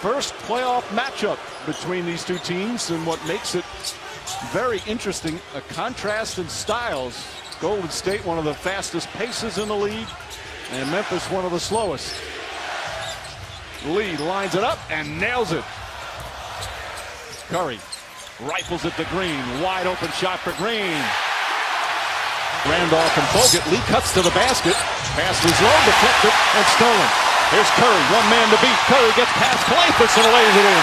first playoff matchup between these two teams, and what makes it very interesting, a contrast in styles. Golden State, one of the fastest paces in the league, and Memphis, one of the slowest. Lee lines it up and nails it. Curry rifles at the Green. Wide open shot for Green. Randolph and Bogut. Lee cuts to the basket. Pass was low, deflected, and stolen. Here's Curry, one man to beat. Curry gets past Calathis and lays it in.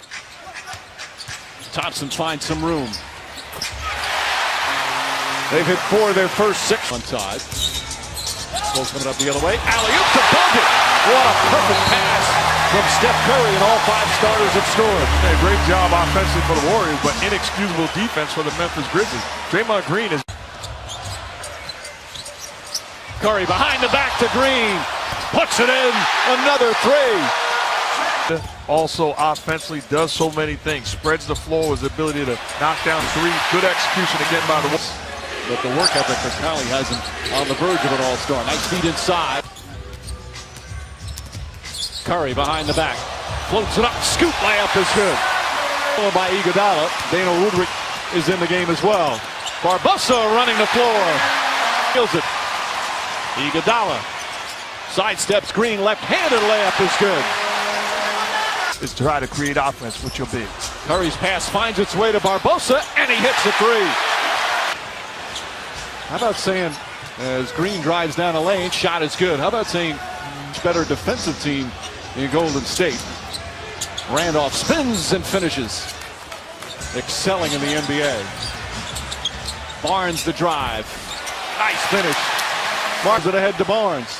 Thompson finds some room. They've hit 4 of their first 6 on side. Ball coming up the other way. Alley-oop to Bogut. What a perfect pass from Steph Curry, and all 5 starters have scored. A great job offensively for the Warriors, but inexcusable defense for the Memphis Grizzlies. Draymond Green is... Curry behind the back to Green. Puts it in. Another 3. Also offensively does so many things. Spreads the floor, his ability to knock down 3. Good execution again by the... But the work ethic for Cali has him on the verge of an all-star. Nice feed inside. Curry behind the back. Floats it up. Scoop layup is good. Followed by Iguodala. Dana Woodrick is in the game as well. Barbosa running the floor. Kills it. Iguodala. Sidesteps Green. Left-handed layup is good. Is to try to create offense with your big. Curry's pass finds its way to Barbosa, and he hits the 3. How about saying, as Green drives down the lane, shot is good. How about saying, much better defensive team in Golden State. Randolph spins and finishes. Excelling in the NBA. Barnes the drive. Nice finish. Barnes it ahead to Barnes.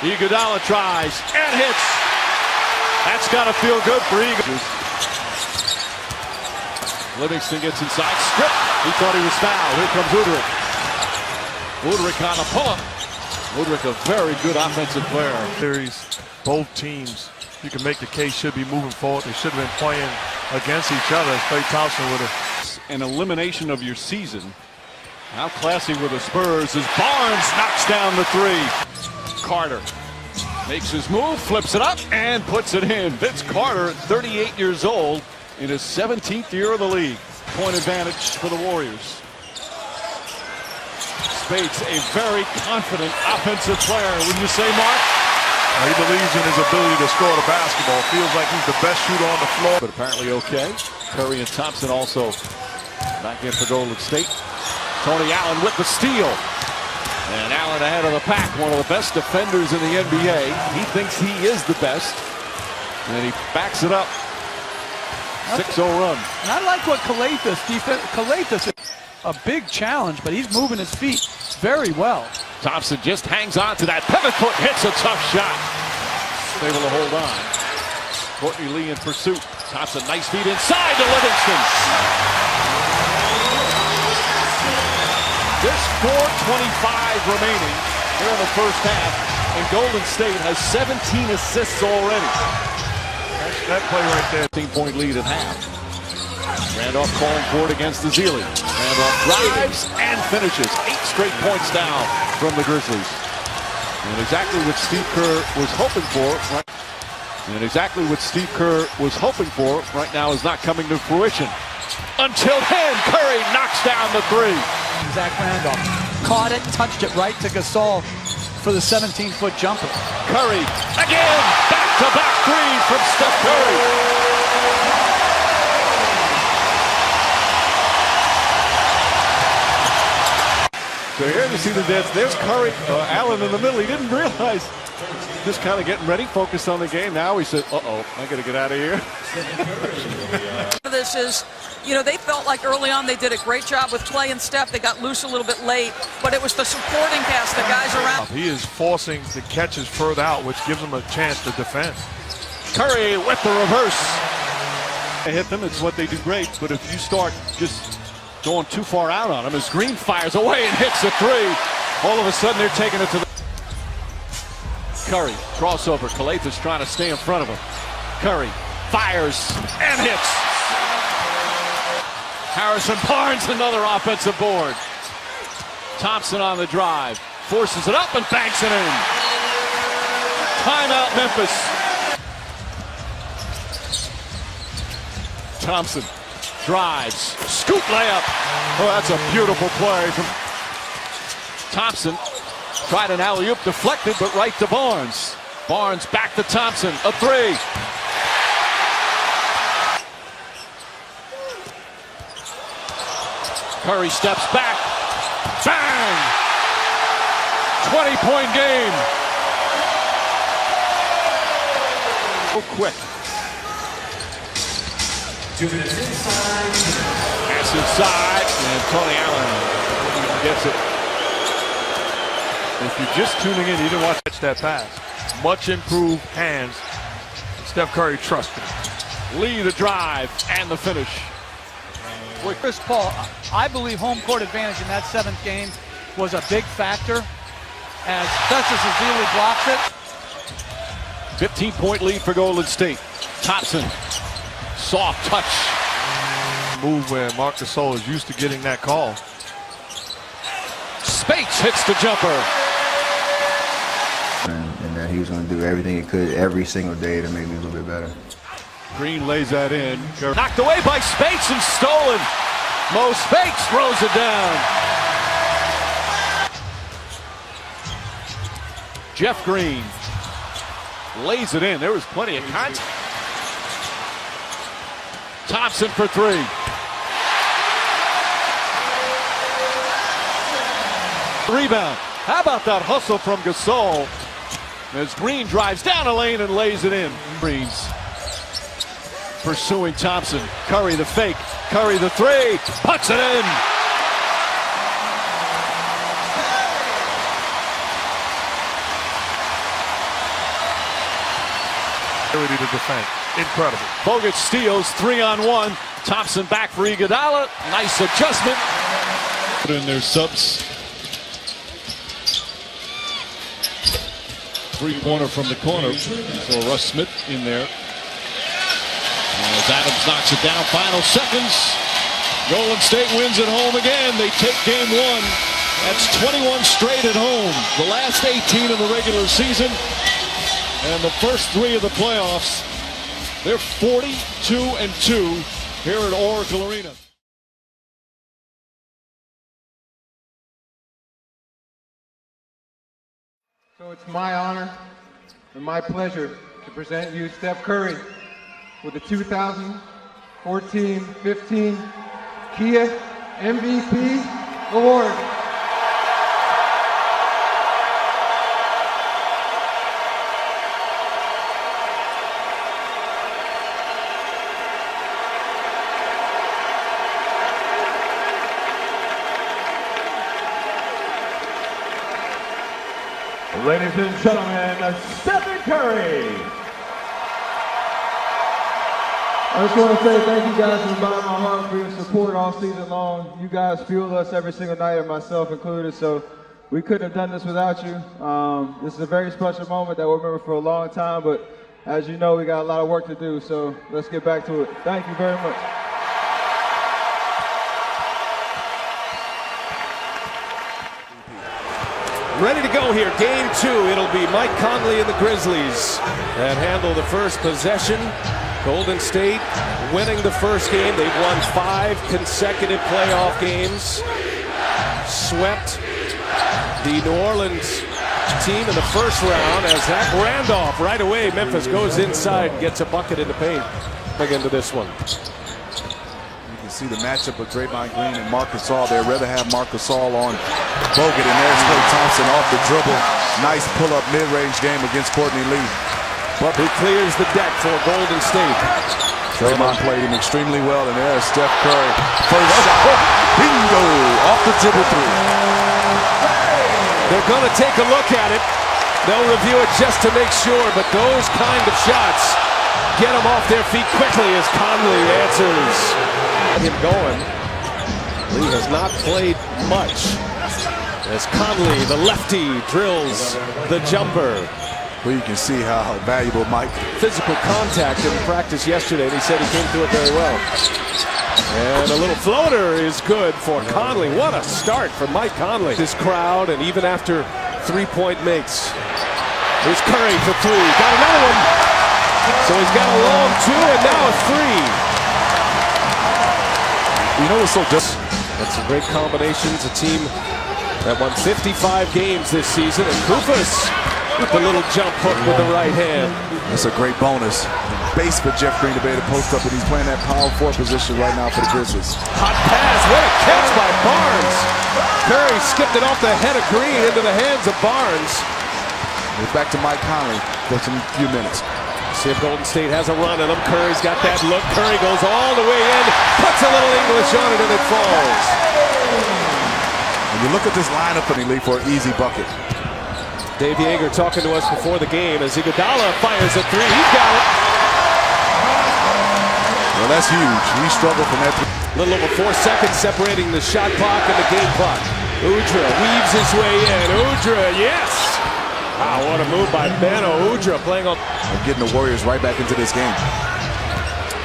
Iguodala tries and hits. That's got to feel good for Iguodala. Livingston gets inside, stripped. He thought he was fouled. Here comes Woodrick. Woodrick on a pull-up. Woodrick, a very good offensive player. Series, both teams, you can make the case, should be moving forward. They should have been playing against each other. Klay Thompson with an elimination of your season. How classy with the Spurs as Barnes knocks down the 3. Carter makes his move, flips it up, and puts it in. Vince Carter, 38 years old, in his 17th year of the league. Point advantage for the Warriors. Spates, a very confident offensive player. Would you say, Mark? He believes in his ability to score the basketball. Feels like he's the best shooter on the floor. But apparently okay. Curry and Thompson also back in for Golden State. Tony Allen with the steal. And Allen ahead of the pack. One of the best defenders in the NBA. He thinks he is the best. And he backs it up. 6-0 run. And I like what Calathis is a big challenge, but he's moving his feet very well. Thompson just hangs on to that pivot foot, hits a tough shot. Able to hold on. Courtney Lee in pursuit. Thompson, nice feed inside to Livingston. There's 4:25 remaining here in the first half, and Golden State has 17 assists already. That play right there. 15-point lead at half. Randolph calling for it against the Zealy. Randolph drives and finishes. 8 straight points now from the Grizzlies. And exactly what Steve Kerr was hoping for. Right now is not coming to fruition. Until then, Curry knocks down the 3. Zach Randolph caught it, touched it right to Gasol for the 17-foot jumper. Curry again, back-to-back 3 from Steph Curry. So here you see the dance. There's Curry, Allen in the middle. He didn't realize. Just kind of getting ready, focused on the game. Now he said, uh-oh, I got to get out of here. This is, you know, they felt like early on they did a great job with Klay and Steph. They got loose a little bit late, but it was the supporting cast, the guys around. He is forcing the catches further out, which gives him a chance to defend. Curry with the reverse. They hit them, it's what they do great, but if you start just going too far out on him, as Green fires away and hits a 3, all of a sudden they're taking it to the... Curry, crossover, Calathis trying to stay in front of him. Curry fires and hits. Harrison Barnes, another offensive board. Thompson on the drive, forces it up and banks it in. Timeout Memphis. Thompson drives, scoop layup. Oh, that's a beautiful play from Thompson. Tried an alley-oop, deflected, but right to Barnes. Barnes back to Thompson, a three. Curry steps back, bang! 20-point game. So quick. Pass inside, and Tony Allen gets it. If you're just tuning in, you didn't watch that pass. Much improved hands. Steph Curry trusted. Lee the drive and the finish. Chris Paul, I believe home court advantage in that 7th game was a big factor as Festus Ezeli blocks it. 15-point lead for Golden State. Thompson, soft touch. Move where Marc Gasol is used to getting that call. Spates hits the jumper. And that he was going to do everything he could every single day to make me a little bit better. Green lays that in. Knocked away by Spates and stolen. Mo Spates throws it down. Jeff Green lays it in. There was plenty of contact. Thompson for three. Rebound. How about that hustle from Gasol as Green drives down a lane and lays it in. Green's pursuing Thompson. Curry the fake. Curry the three. Puts it in. Ability to defend. Incredible. Bogut steals 3-on-1. Thompson back for Iguodala. Nice adjustment. Put in their subs. Three-pointer from the corner. So Russ Smith in there. As Adams knocks it down, final seconds. Golden State wins at home again. They take game one. That's 21 straight at home. The last 18 of the regular season. And the first 3 of the playoffs. They're 42-2 here at Oracle Arena. So it's my honor and my pleasure to present you Steph Curry with the 2014-15 Kia MVP Award. Ladies and gentlemen, Stephen Curry. I just want to say thank you guys from the bottom of my heart for your support all season long. You guys fuel us every single night, and myself included, so we couldn't have done this without you. This is a very special moment that we'll remember for a long time, but as you know, we got a lot of work to do, so let's get back to it. Thank you very much. Ready to go here, game 2. It'll be Mike Conley and the Grizzlies that handle the first possession. Golden State winning the first game. They've won 5 consecutive playoff games. Swept the New Orleans team in the first round as Zach Randolph right away. Memphis goes inside, gets a bucket in the paint. Back into this one. You can see the matchup of Draymond Green and Marc Gasol. They'd rather have Marc Gasol on Bogut, and there's Klay Thompson off the dribble. Nice pull-up mid-range game against Courtney Lee. But he clears the deck for Golden State. Draymond played him extremely well, and there's Steph Curry. First shot, bingo, off the dribble three. They're going to take a look at it. They'll review it just to make sure, but those kind of shots get them off their feet quickly as Conley answers. Him going. Lee has not played much as Conley, the lefty, drills the jumper. Well, you can see how valuable Mike. Physical contact in practice yesterday, and he said he came through it very well. And a little floater is good for Conley. What a start from Mike Conley. This crowd, and even after 3-point makes. Here's Curry for 3. Got another one. So he's got a long 2 and now a 3. You know what's so different? That's some great combinations. A team that won 55 games this season. And Kufas with the little jump hook with the right hand. That's a great bonus. Base for Jeff Green to be able to post up, and he's playing that power forward position right now for the Grizzlies. Hot pass. What a catch by Barnes. Curry skipped it off the head of Green into the hands of Barnes. We're back to Mike Conley for some few minutes. See if Golden State has a run on him. Curry's got that look. Curry goes all the way in, puts a little English on it, and it falls. When you look at this lineup, and he lead for an easy bucket. Dave Yeager talking to us before the game as Iguodala fires a three. He's got it. Well, that's huge. He struggled from that. A little over 4 seconds separating the shot clock and the game clock. Udrih weaves his way in. Udrih, yes! Wow, what a move by Bano. Udrih playing on. Getting the Warriors right back into this game.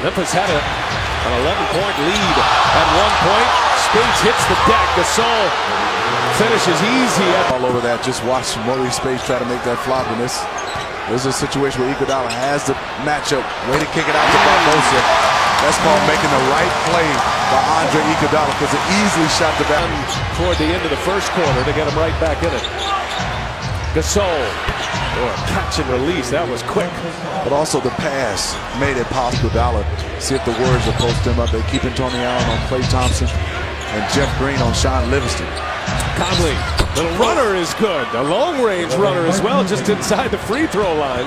Memphis had an 11-point lead at one point. Spates hits the deck. Gasol finishes easy. All over that. Just watch Maurice Spates try to make that flop. And this is a situation where Iguodala has the matchup. Way to kick it out to Barbosa. That's called making the right play by Andre Iguodala, because it easily shot the back. Toward the end of the first quarter to get him right back in it. Gasol. Oh, catch and release. That was quick. But also the pass made it possible. See if the Warriors will post him up. They're keeping Tony Allen on Klay Thompson and Jeff Green on Sean Livingston. Conley, little runner is good. A long-range runner as well, just inside the free throw line.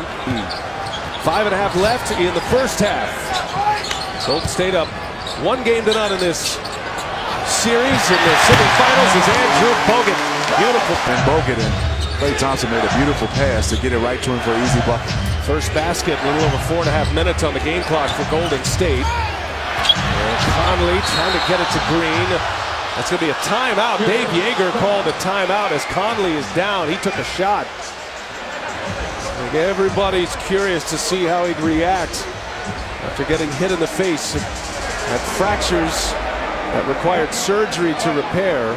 5.5 left in the first half. Golden State up 1 game to none in this series. In the semifinals is Andrew Bogut. Beautiful. And Bogut and Klay Thompson made a beautiful pass to get it right to him for an easy bucket. First basket, a little over 4.5 minutes on the game clock for Golden State. And Conley trying to get it to Green. That's going to be a timeout. Dave Yeager called a timeout as Conley is down. He took a shot. I think everybody's curious to see how he'd react after getting hit in the face. Had fractures that required surgery to repair.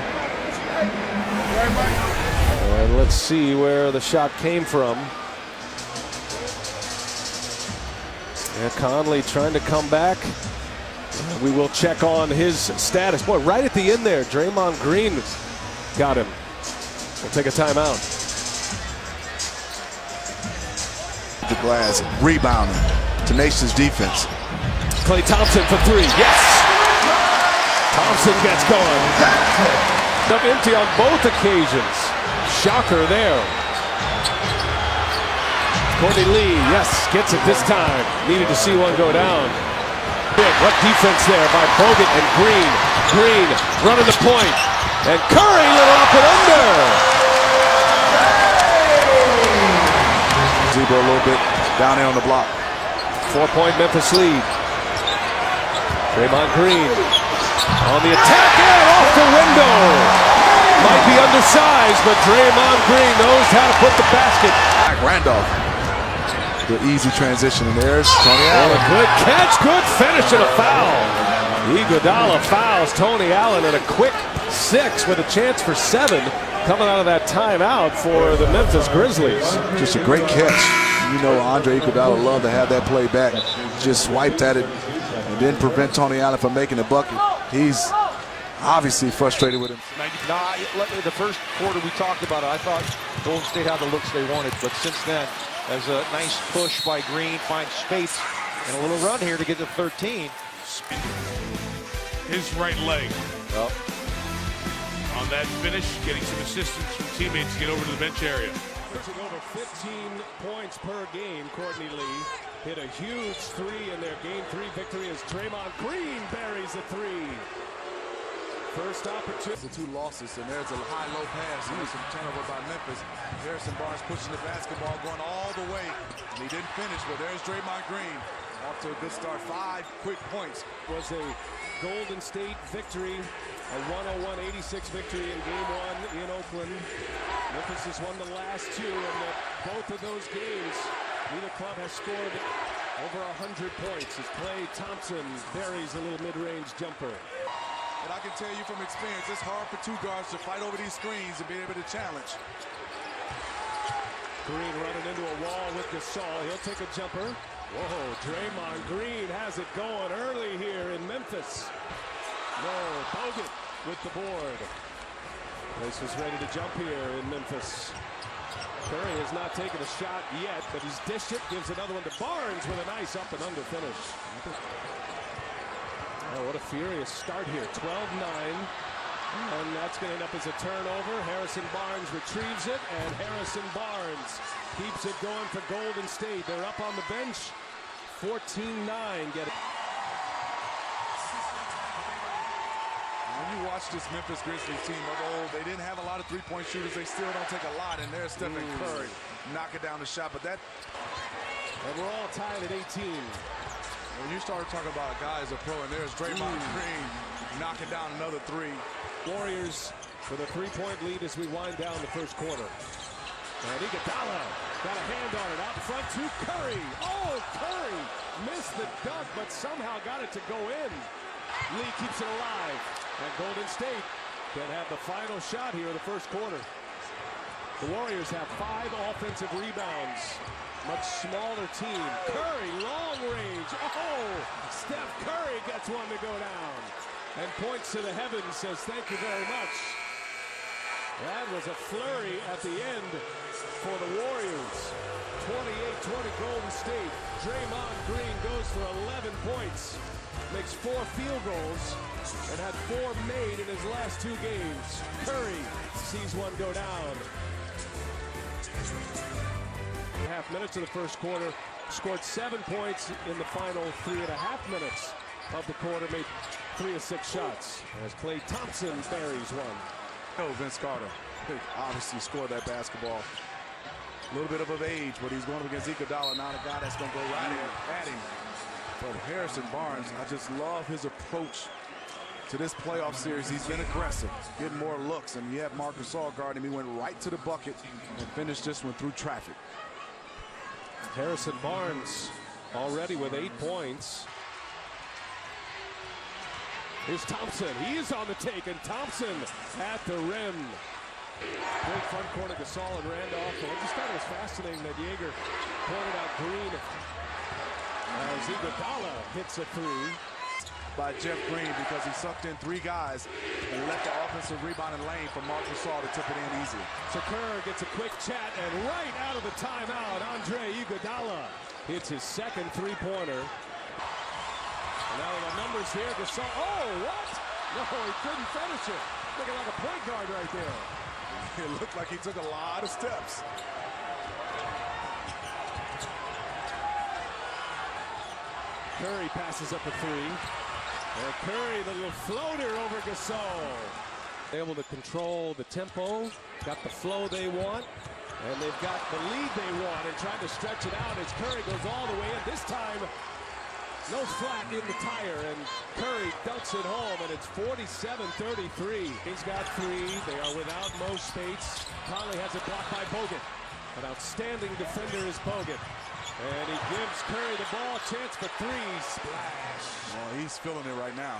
And let's see where the shot came from. Yeah, Conley trying to come back. We will check on his status. Boy, right at the end there, Draymond Green got him. We'll take a timeout. The glass, rebounding, tenacious defense. Klay Thompson for three, yes! Thompson gets going. Up empty on both occasions. Shocker there. Courtney Lee, yes, gets it this time. Needed to see one go down. What defense there by Bogut and Green. Green running the point. And Curry little up and under. Zebo a little bit down there on the block. 4-point Memphis lead. Draymond Green on the attack and off the window. Might be undersized, but Draymond Green knows how to put the basket. Randolph. The easy transition, and there's Tony Allen. A good catch, good finish, and a foul. Iguodala fouls Tony Allen in a quick 6 with a chance for 7 coming out of that timeout for the Memphis Grizzlies. Just a great catch. You know, Andre Iguodala loved to have that play back. Just swiped at it and didn't prevent Tony Allen from making the bucket. He's obviously frustrated with him. The first quarter we talked about it, I thought Golden State had the looks they wanted, but since then, as a nice push by Green, finds space and a little run here to get to 13. His right leg. Well, on that finish, getting some assistance from teammates to get over to the bench area. Over 15 points per game, Courtney Lee hit a huge 3 in their Game 3 victory as Draymond Green buries a 3. First opportunity. The 2 losses, and there's a high-low pass. There's some turnover by Memphis. Harrison Barnes pushing the basketball, going all the way. And he didn't finish, but there's Draymond Green. Off to a good start. 5 quick points. Was a Golden State victory, a 101-86 victory in Game 1 in Oakland. Memphis has won the last 2, and both of those games, neither club has scored over 100 points as Klay Thompson buries a little mid-range jumper. And I can tell you from experience, it's hard for 2 guards to fight over these screens and be able to challenge. Green running into a wall with Gasol. He'll take a jumper. Whoa, Draymond Green has it going early here in Memphis. No, Bogut with the board. Place was ready to jump here in Memphis. Curry has not taken a shot yet, but he's dished it, gives another one to Barnes with a nice up and under finish. Oh, what a furious start here, 12-9. And that's going to end up as a turnover. Harrison Barnes retrieves it, and Harrison Barnes keeps it going for Golden State. They're up on the bench, 14-9. Get it. When you watch this Memphis Grizzlies team of old, they didn't have a lot of three-point shooters. They still don't take a lot, and there's Stephen Curry knocking down the shot. But that, and we're all tied at 18. When you start talking about a guy as a pro, and there's Draymond Green knocking down another three. Warriors with a three-point lead as we wind down the first quarter. And Iguodala got a hand on it out front to Curry. Oh, Curry missed the dunk, but somehow got it to go in. Lee keeps it alive. And Golden State can have the final shot here in the first quarter. The Warriors have 5 offensive rebounds. Much smaller team. Curry, long range. Oh, Steph Curry gets one to go down. And points to the heavens, says thank you very much. That was a flurry at the end for the Warriors. 28-20 Golden State. Draymond Green goes for 11 points. Makes 4 field goals and had 4 made in his last 2 games. Curry sees one go down. Half minutes of the first quarter, scored 7 points in the final 3.5 minutes of the quarter, made 3 of 6 shots as Klay Thompson buries one. Oh, Vince Carter obviously scored that basketball. A little bit of age, but he's going up against Iguodala, not a guy that's going to go right at him. But Harrison Barnes, I just love his approach to this playoff series. He's been aggressive, getting more looks, and he had Marc Gasol guarding him. He went right to the bucket and finished this one through traffic. Harrison Barnes already with 8 points. Here's Thompson. He is on the take, and Thompson at the rim. Great front corner, Gasol and Randolph. But I just thought it was fascinating that Jaeger pointed out Green as Iguodala hits a 3. By Jeff Green, because he sucked in 3 guys and left the offensive rebounding lane for Marc Gasol to tip it in easy. Kerr gets a quick chat, and right out of the timeout, Andre Iguodala hits his second 3-pointer. And now the numbers here, Gasol. Oh, what? No, he couldn't finish it. Looking like a point guard right there. It looked like he took a lot of steps. Curry passes up a 3. And Curry, the little floater over Gasol. Able to control the tempo, got the flow they want, and they've got the lead they want and trying to stretch it out as Curry goes all the way in. This time, no flat in the tire, and Curry dunks it home, and it's 47-33. He's got 3. They are without Mo Spates. Conley has it blocked by Bogut. An outstanding defender is Bogut. And he gives Curry the ball, chance for 3. Splash. Oh, he's feeling it right now.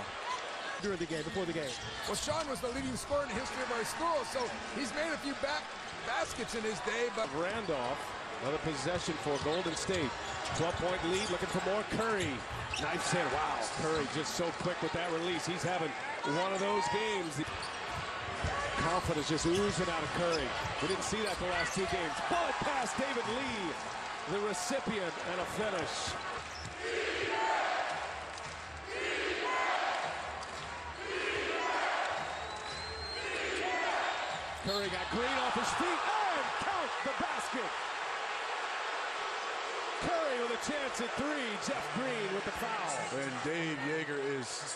During the game, before the game. Well, Sean was the leading scorer in the history of our school, so he's made a few baskets in his day. But Randolph, another possession for Golden State. 12-point lead, looking for more. Curry. Nice hit. Wow, Curry just so quick with that release. He's having one of those games. The confidence just oozing out of Curry. We didn't see that the last 2 games. Bullet pass, David Lee, the recipient, and a finish. Curry got Green off his feet and count the basket. Curry with a chance at 3. Jeff Green with the foul. And Dave Jaeger is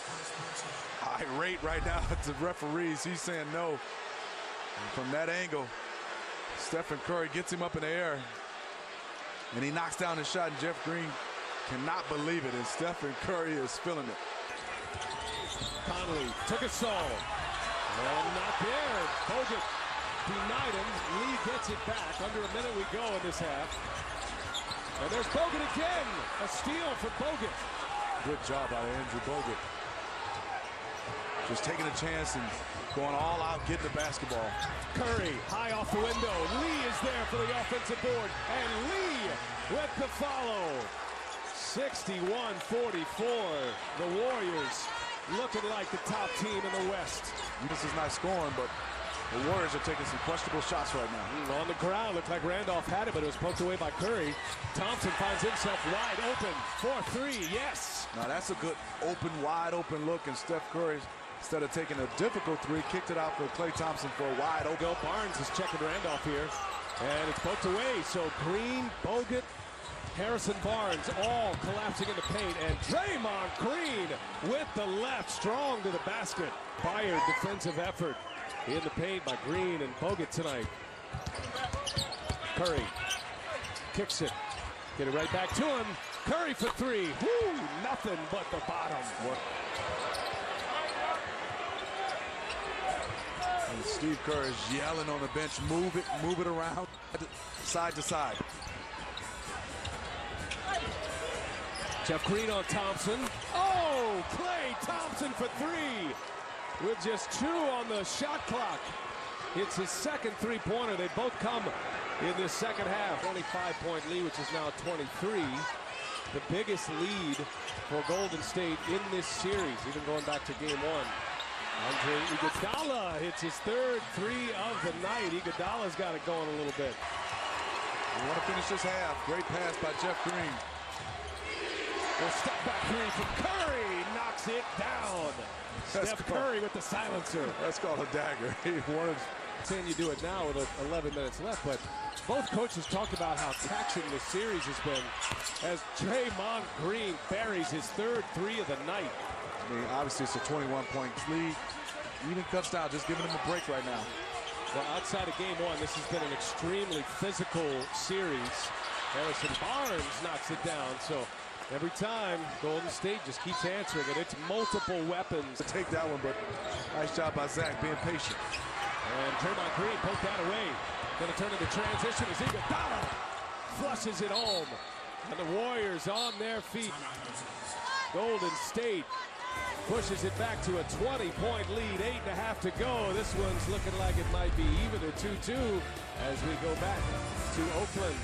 irate right now at the referees. He's saying no. And from that angle, Stephen Curry gets him up in the air. And he knocks down the shot, and Jeff Green cannot believe it. And Stephen Curry is feeling it. Conley took a soul. And not there. Bogut denied him. Lee gets it back. Under a minute we go in this half. And there's Bogut again. A steal for Bogut. Good job by Andrew Bogut. Just taking a chance and going all out, getting the basketball. Curry high off the window. Lee is there for the offensive board. And Lee with the follow. 61-44. The Warriors looking like the top team in the West. This is not scoring, but the Warriors are taking some questionable shots right now. On the ground, looked like Randolph had it, but it was poked away by Curry. Thompson finds himself wide open for three. Yes. Now that's a good wide open look, and Steph Curry, instead of taking a difficult three, kicked it out for Klay Thompson for a wide open. Barnes is checking Randolph here, and it's poked away. So Green, Bogut, Harrison Barnes all collapsing in the paint, and Draymond Green with the left, strong to the basket. Fire defensive effort in the paint by Green and Bogut tonight. Curry kicks it, get it right back to him. Curry for three. Woo, nothing but the bottom. And Steve Kerr is yelling on the bench, move it around, side to side. Jeff Green on Thompson. Oh, Klay Thompson for three with just 2 on the shot clock. It's his second three-pointer. They both come in this second half. 25-point lead, which is now 23. The biggest lead for Golden State in this series, even going back to game 1. Andre Iguodala hits his third three of the night. Iguodala's got it going a little bit. We want to finish this half. Great pass by Jeff Green. Well, step back three from Curry, knocks it down. Steph Curry with the silencer. That's called a dagger. He wanted. Saying you do it now with 11 minutes left, but both coaches talked about how taxing this series has been as Draymond Green buries his third three of the night. I mean, obviously it's a 21-point lead. Even cuts down, just giving him a break right now. Well, outside of game 1, this has been an extremely physical series. Harrison Barnes knocks it down, so every time Golden State just keeps answering it. It's multiple weapons. To take that one, but nice job by Zach being patient. And Draymond Green poked that away. Going to turn into transition as Iguodala flushes it home. And the Warriors on their feet. Golden State pushes it back to a 20-point lead. 8.5 to go. This one's looking like it might be even at 2-2 as we go back to Oakland.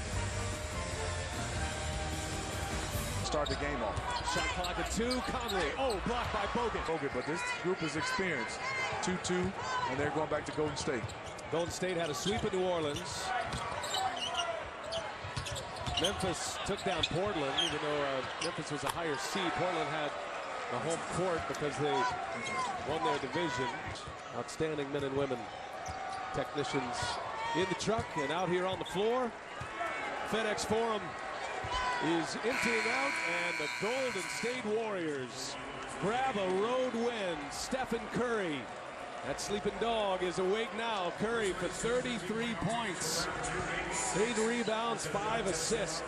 Start the game off. Shot clock at 2. Conley. Oh, blocked by Bogut. But this group is experienced. 2-2, and they're going back to Golden State. Golden State had a sweep in New Orleans. Memphis took down Portland, even though Memphis was a higher seed. Portland had the home court because they won their division. Outstanding men and women, technicians in the truck and out here on the floor. FedEx Forum is emptying out, and the Golden State Warriors grab a road win. Stephen Curry, that sleeping dog, is awake now. Curry for 33 points, 8 rebounds, 5 assists.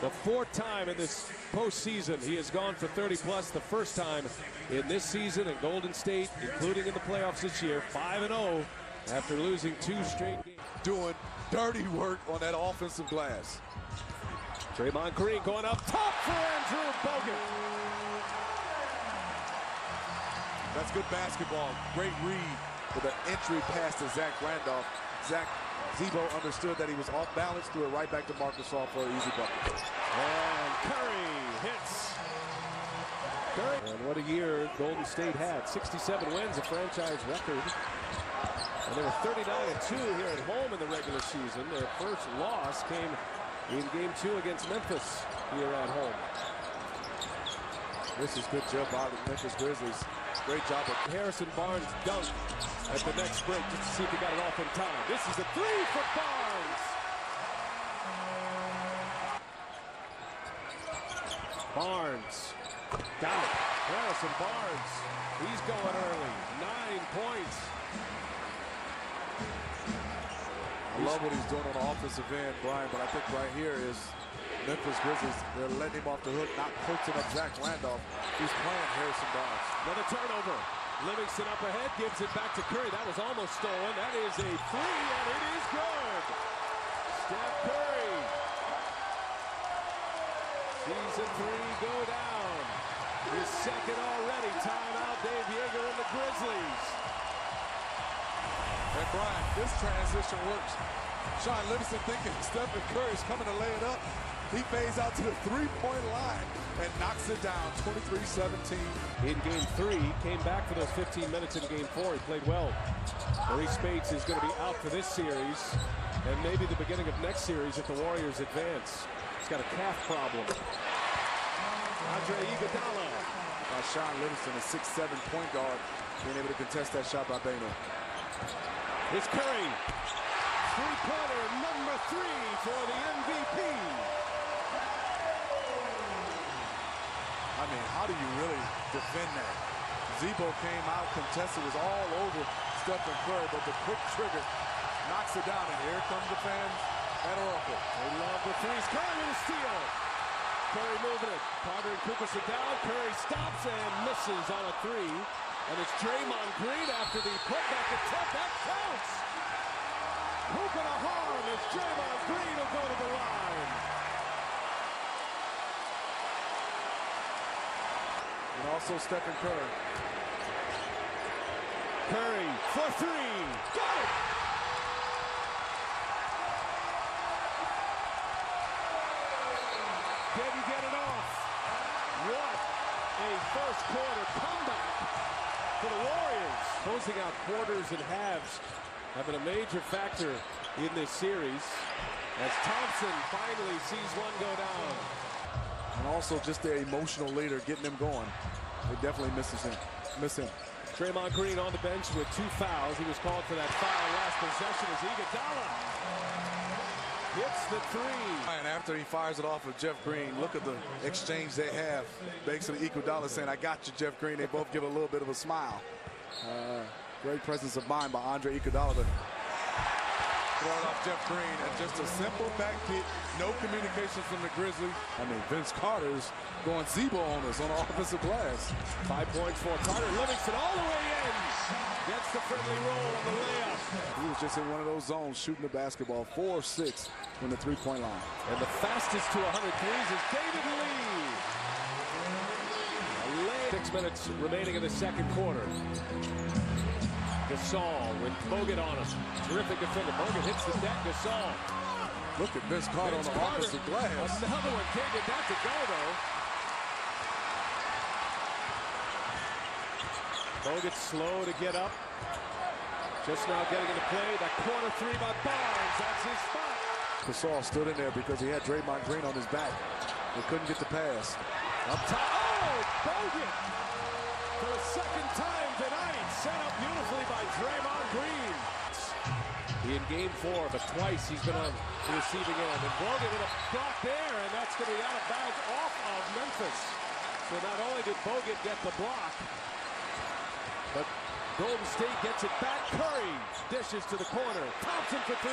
The 4th time in this postseason he has gone for 30-plus. The first time in this season, and Golden State, including in the playoffs this year, 5-0 after losing 2 straight games. Doing dirty work on that offensive glass. Draymond Green going up top for Andrew Bogut. That's good basketball. Great read with an entry pass to Zach Randolph. Zebo understood that he was off balance, threw it right back to Marcus Gasol for an easy bucket. And Curry hits. And what a year Golden State had. 67 wins, a franchise record. And they were 39-2 here at home in the regular season. Their first loss came in game 2 against Memphis here at home. This is good job by the Memphis Grizzlies. Great job of Harrison Barnes dunk at the next break just to see if he got it off in time. This is a 3 for Barnes. Barnes got it. Harrison Barnes, he's going early. 9 points. I love what he's doing on the offensive end, Brian, but I think right here is Memphis Grizzlies. They're letting him off the hook, not posting up Zach Randolph, who's playing Harrison Barnes. Another turnover. Livingston up ahead, gives it back to Curry. That was almost stolen. That is a 3, and it is good. Steph Curry sees a 3 go down. His second already. Timeout, Dave Yeager and the Grizzlies. And Brian, this transition works Sean Livingston thinking Stephen Curry's coming to lay it up. He fades out to the three-point line and knocks it down, 23-17. In game 3, he came back for those 15 minutes in game 4. He played well. Maurice Bates is going to be out for this series and maybe the beginning of next series if the Warriors advance. He's got a calf problem. Andre Iguodala. Sean Livingston, a 6'7" point guard, being able to contest that shot by Bano. It's Curry. Three-pointer number 3 for the MVP. I mean, how do you really defend that? Zebo came out, contested, was all over Stephen Curry, but the quick trigger knocks it down, and here comes the fans at Oracle. They love the threes. Curry with a steal. Curry moving it. Carter and Cooper sit down. Curry stops and misses on a 3. And it's Draymond Green after the putback attempt. That counts. Who can harm as Draymond Green will go to the line. And also Stephen Curry. Curry for 3. Got it. Didn't get it off. What a first quarter comeback for the Warriors. Closing out quarters and halves have been a major factor in this series as Thompson finally sees one go down. And also just their emotional leader getting them going. They definitely miss him. Draymond Green on the bench with 2 fouls. He was called for that foul last possession as Iguodala hits the 3. And after he fires it off of Jeff Green, look at the exchange they have. Basically, Iguodala saying, "I got you, Jeff Green." They both give a little bit of a smile. Great presence of mind by Andre Iguodala to throw it off Jeff Green. And just a simple back kick, no communication from the Grizzlies. I mean, Vince Carter's going Zebo on us on the offensive glass. 5 points for Carter. Livingston all the way in. Gets the friendly roll on the layup. He was just in one of those zones shooting the basketball. 4 of 6 from the three-point line. And the fastest to 100 threes is David Lee. 6 minutes remaining in the second quarter. Gasol with Bogut on him. Terrific defender. Bogut hits the deck. Gasol. Look at Vince Carter on the offensive glass. Another one. Can't get that to go, though. Bogut slow to get up. Just now getting into play. That corner 3 by Barnes. That's his spot. Gasol stood in there because he had Draymond Green on his back. They couldn't get the pass. Up top. Oh, Bogut. For the second time tonight. Set up beautifully by Draymond Green. In game 4, but twice he's been on the receiving end. And Bogut with a block there, and that's going to be out of bounds off of Memphis. So not only did Bogut get the block, but Golden State gets it back. Curry dishes to the corner. Thompson for 3.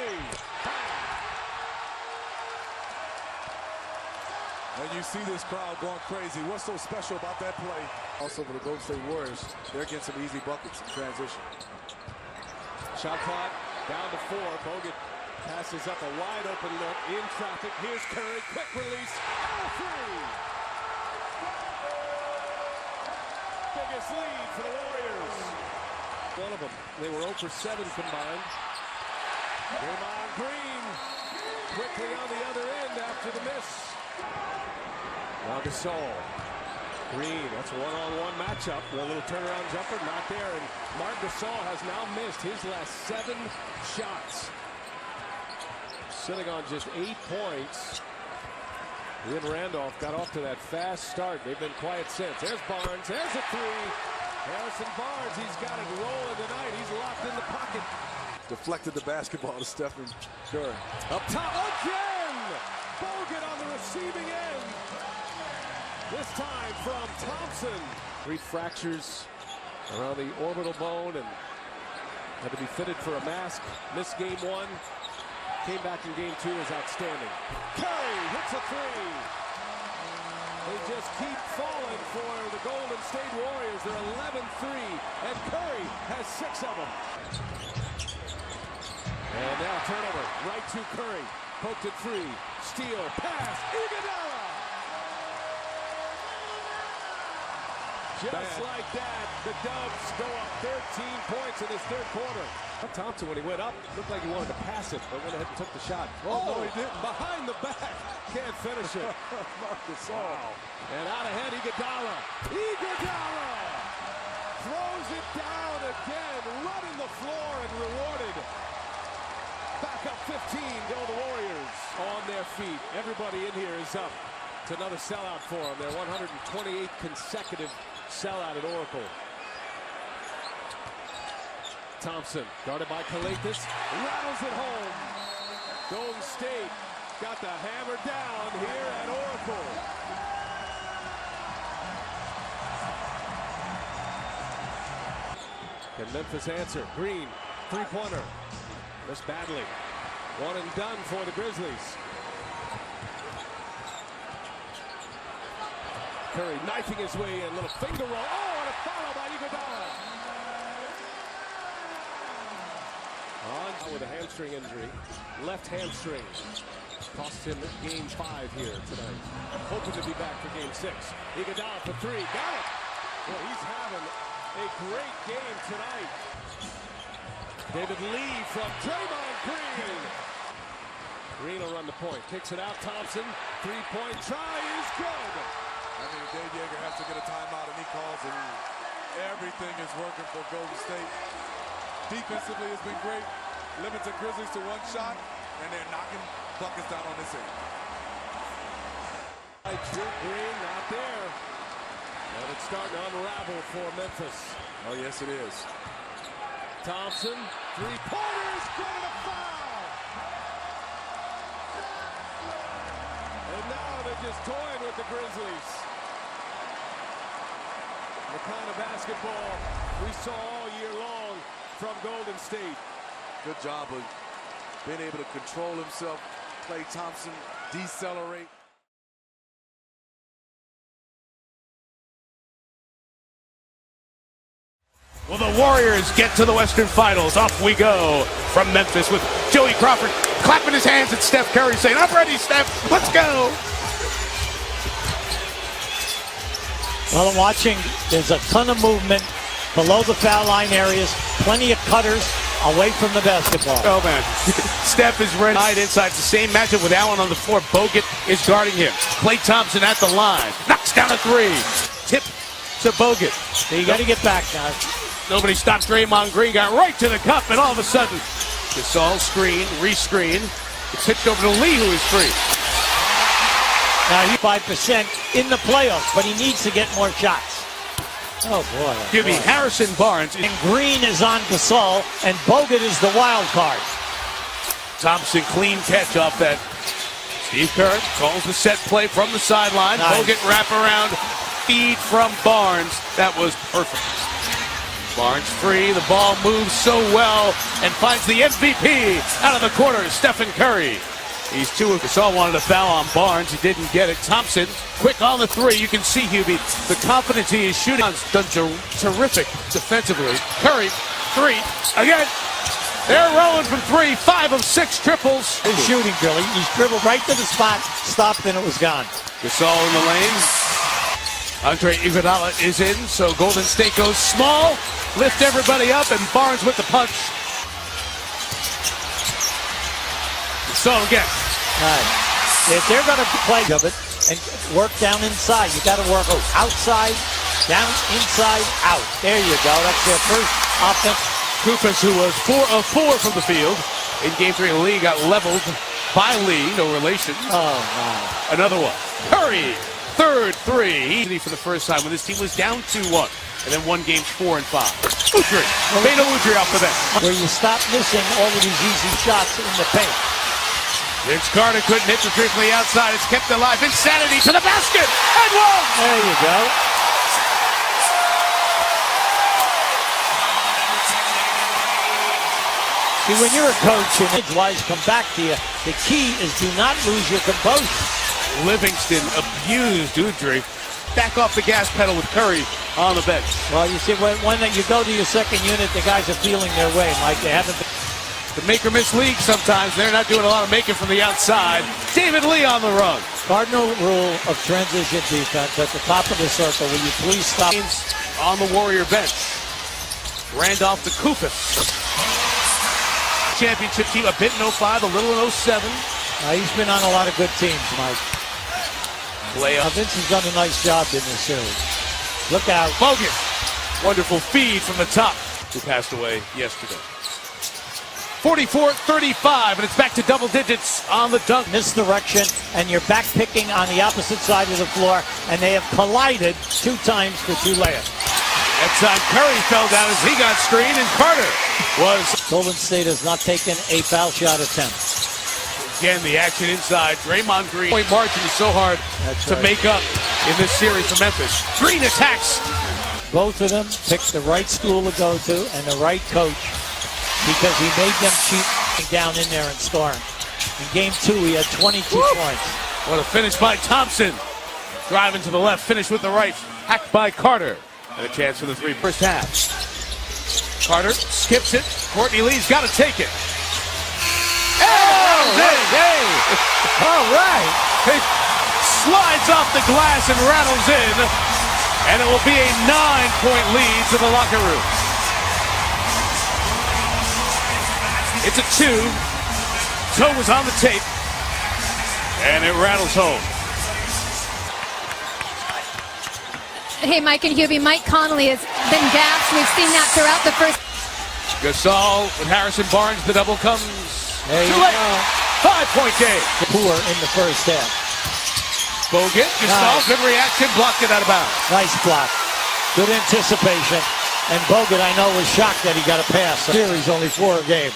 And you see this crowd going crazy. What's so special about that play? Also for the Golden State Warriors, they're getting some easy buckets in transition. Shot clock down to 4. Bogut passes up a wide open look in traffic. Here's Curry. Quick release. Oh, 3. Biggest lead for the Warriors. One of them. They were 0 for 7 combined. Draymond Green quickly on the other end after the miss. Now Gasol. Green, that's a one-on-one matchup. A little turnaround jumper, not there. And Marc Gasol has now missed his last 7 shots. Sitting on just 8 points. Ian Randolph got off to that fast start. They've been quiet since. There's Barnes. There's a 3. Harrison Barnes, he's got it rolling tonight. He's locked in the pocket. Deflected the basketball to Stephen Curry. Up top again! Bogut on the receiving end. This time from Thompson. 3 fractures around the orbital bone and had to be fitted for a mask. Missed game 1. Came back in game 2 as outstanding. Curry hits a 3. They just keep falling for the Golden State Warriors. They're 11-3, and Curry has 6 of them. And now turnover, right to Curry. Poked it 3, steal, pass, Iguodala! Just like that, the Dubs go up 13 points in this third quarter. Thompson, when he went up, looked like he wanted to pass it, but went ahead and took the shot. Oh, no, he didn't. Behind the back. Can't finish it. Wow. And out ahead, Iguodala. Iguodala throws it down again, running the floor and rewarded. Back up 15, go the Warriors on their feet. Everybody in here is up. It's another sellout for them. Their 128th consecutive sellout at Oracle. Thompson, guarded by Kalathis, rattles it home. Golden State got the hammer down here at Oracle. Can Memphis answer? Green, three-pointer. Missed badly. One and done for the Grizzlies. Curry knifing his way in, little finger roll. Oh, and a follow by Iguodala. On with a hamstring injury. Left hamstring. Cost him game 5 here tonight. Hoping to be back for game 6. Iguodala for 3. Got it. Well, he's having a great game tonight. David Lee from Draymond Green. Green will run the point. Kicks it out. Thompson. Three-point try is good. I mean, Dave Yeager has to get a timeout, and he calls it. Everything is working for Golden State. Defensively, it's been great. Limits the Grizzlies to one shot, and they're knocking buckets down on this end. Green not there. And it's starting to unravel for Memphis. Oh, yes, it is. Thompson, three-pointers, good and a foul. And now they're just toying with the Grizzlies. The kind of basketball we saw all year long from Golden State. Good job of being able to control himself. Klay Thompson decelerate. Well, the Warriors get to the Western Finals. Off we go from Memphis with Joey Crawford clapping his hands at Steph Curry saying, "I'm ready, Steph. Let's go." Well, I'm watching. There's a ton of movement below the foul line areas. Plenty of cutters away from the basketball. Oh, man. Steph is ready. Inside. It's the same matchup with Allen on the floor. Bogut is guarding him. Klay Thompson at the line. Knocks down a three. Tip to Bogut. So you got to get back now. Nobody stopped Draymond Green. Got right to the cup, and all of a sudden, Gasol screen, rescreen. It's pitched over to Lee, who is free. Now he's 5% in the playoffs, but he needs to get more shots. Oh, boy. Give me Harrison Barnes. And Green is on Gasol, and Bogut is the wild card. Thompson, clean catch off that. Steve Kerr calls the set play from the sideline. Nice. Bogut wraparound feed from Barnes. That was perfect. Barnes free. The ball moves so well and finds the MVP out of the corner, Stephen Curry. He's two of Gasol wanted a foul on Barnes. He didn't get it. Thompson, quick on the three. You can see, Hubie, the confidence he is shooting. Done terrific defensively. Curry, three. Again, they're rolling from 3. 5 of 6 triples. His shooting, Billy. He's dribbled right to the spot, stopped, and it was gone. Gasol in the lane. Andre Iguodala is in, so Golden State goes small. Lift everybody up, and Barnes with the punch. So again, if they're going to play of it and work down inside, you got to work outside, down, inside, out. There you go. That's their first offense. Kufis, who was 4 of 4 from the field in Game 3 of the league, got leveled by Lee. No relation. Oh my! Another one. Curry, third three. He for the first time when this team was down 2-1, and then won games 4 and 5. Udrih, Beno Udrih off the bench. Where you stop missing all of these easy shots in the paint. Vince Carter couldn't hit the three from the outside. It's kept alive. Insanity to the basket. And one. There you go. See, when you're a coach and edgewise come back to you, the key is do not lose your composure. Livingston abused Udrih. Back off the gas pedal with Curry on the bench. Well, you see, when you go to your second unit, the guys are feeling their way, Mike. They haven't been. The make-or-miss league sometimes. They're not doing a lot of making from the outside. David Lee on the run. Cardinal rule of transition defense at the top of the circle. Will you please stop? On the Warrior bench. Randolph to Kufis. championship team, a bit in 05, a little in 07. He's been on a lot of good teams, Mike. Vince has done a nice job in this series. Look out. Bogut. Wonderful feed from the top. Who passed away yesterday. 44-35, and it's back to double digits on the dunk. Misdirection, and you're back picking on the opposite side of the floor, and they have collided 2 times for 2 layups. That time Curry fell down as he got screened, and Carter was. Golden State has not taken a foul shot attempt. Again, the action inside. Draymond Green. Point margin is so hard to make up in this series for Memphis. Green attacks. Both of them picked the right school to go to and the right coach, because he made them cheat down in there and scoring. In game 2, he had 22 points. What a finish by Thompson. Driving to the left, finish with the right. Hacked by Carter. And a chance for the 3 first half. Carter skips it. Courtney Lee's got to take it. Hey! All right. It slides off the glass and rattles in. And it will be a 9-point lead to the locker room. It's a 2. Toe was on the tape. And it rattles home. Hey, Mike and Hubie, Mike Conley has been gassed. We've seen that throughout the first. Gasol with Harrison Barnes. The double comes. There you Too late. go. 5-point game. Poor in the first half. Bogut, Gasol, good reaction, blocked it out of bounds. Nice block. Good anticipation. And Bogut, I know, was shocked that he got a pass. The series only 4 games.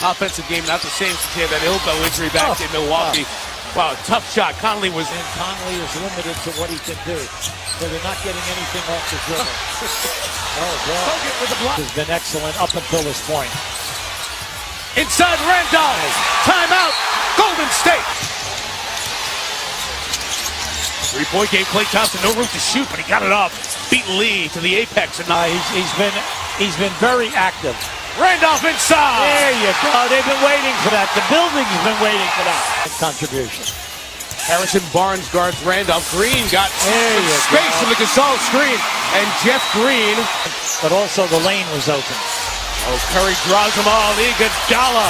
Offensive game, not the same since he had that elbow injury back in Milwaukee. Wow, tough shot. Conley was. And Conley is limited to what he can do. So they're not getting anything off the dribble. Bogut with the block. Has been excellent up until this point. Inside Randolph. Timeout. Golden State. 3-point game. Klay Thompson, no room to shoot, but he got it off. Beat Lee to the apex. And He's been very active. Randolph inside. There you go. They've been waiting for that. The building's been waiting for that. Contribution. Harrison Barnes guards Randolph. Green got space from the Gasol screen. And Jeff Green. But also the lane was open. Oh, Curry draws them all. Iguodala.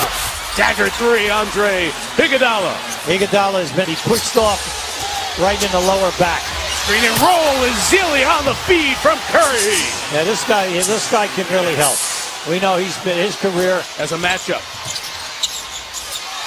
Dagger 3, Andre Iguodala. Iguodala has been pushed off right in the lower back. Screen and roll is Zealy on the feed from Curry. Yeah, this guy can really help. We know he's been his career as a matchup.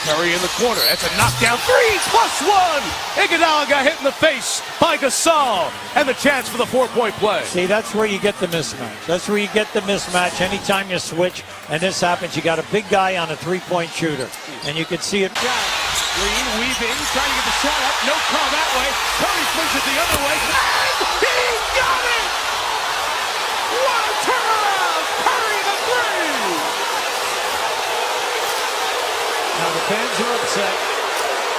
Curry in the corner. That's a knockdown 3 +1. Iguodala got hit in the face by Gasol. And the chance for the 4-point play. See, that's where you get the mismatch. That's where you get the mismatch. Anytime you switch and this happens, you got a big guy on a 3-point shooter. And you can see it. Green weaving, trying to get the shot up. No call that way. Curry swings it the other way. And he got it! What a turnaround! Curry the 3! Now the fans are upset.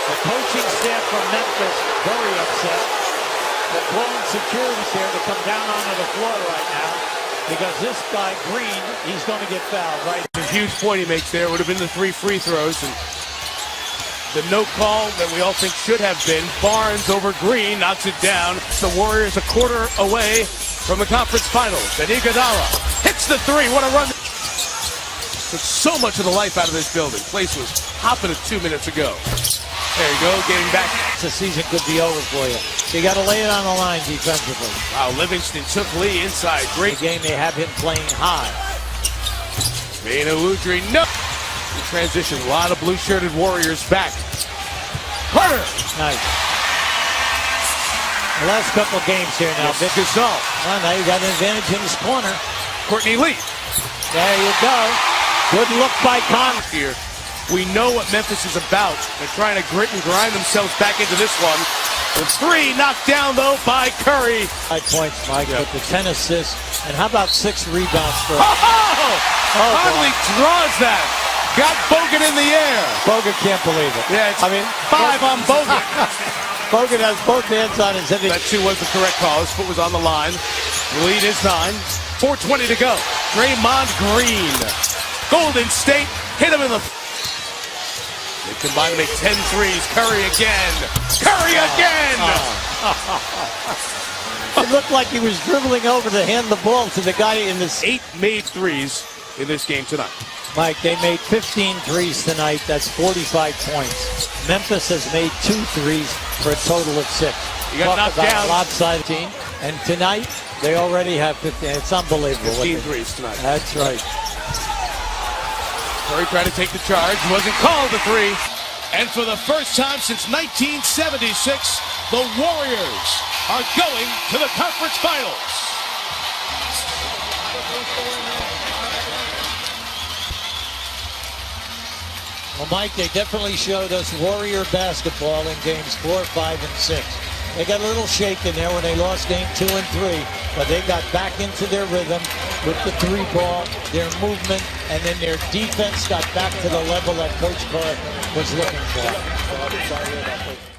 The coaching staff from Memphis, very upset. They're calling security here to come down onto the floor right now. Because this guy, Green, he's going to get fouled, right? A huge point he makes there. Would have been the 3 free throws. And the no call that we all think should have been. Barnes over Green, knocks it down. The Warriors a quarter away from the conference finals. And Iguodala hits the 3. What a run. Took so much of the life out of this building. Place was hopping it 2 minutes ago. There you go, getting back. The season could be over for you. You got to lay it on the line defensively. Wow, Livingston took Lee inside. Great game. They have him playing high. Maina Udry, no. In transition, a lot of blue-shirted Warriors back. Carter. Nice. The last couple games here now. Yes. Gasol. Well, now you got an advantage in his corner. Courtney Lee. There you go. Good look by Conley. Here, we know what Memphis is about. They're trying to grit and grind themselves back into this one. The 3 knocked down, though, by Curry. 5 points, Mike, with the 10 assists. And how about 6 rebounds for Conley draws that. Got Bogut in the air. Bogut can't believe it. Yeah, I mean, 5 on Bogut. Bogut has both hands on his head. That 2 was the correct call. His foot was on the line. The lead is 9. 4:20 to go. Draymond Green. Golden State hit him in the... They combine to make 10 threes. Curry again. Curry again! It looked like he was dribbling over to hand the ball to the guy in this. 8 made threes in this game tonight. Mike, they made 15 threes tonight. That's 45 points. Memphis has made 2 threes for a total of 6. You got knocked about down. A lopsided team. And tonight, they already have 15. It's unbelievable. 15 threes tonight. That's right. Curry tried to take the charge. Wasn't called the 3. And for the first time since 1976, the Warriors are going to the conference finals. Well, Mike, they definitely showed us Warrior basketball in games 4, 5, and 6. They got a little shaken there when they lost game 2 and 3, but they got back into their rhythm with the 3-ball, their movement, and then their defense got back to the level that Coach Carr was looking for.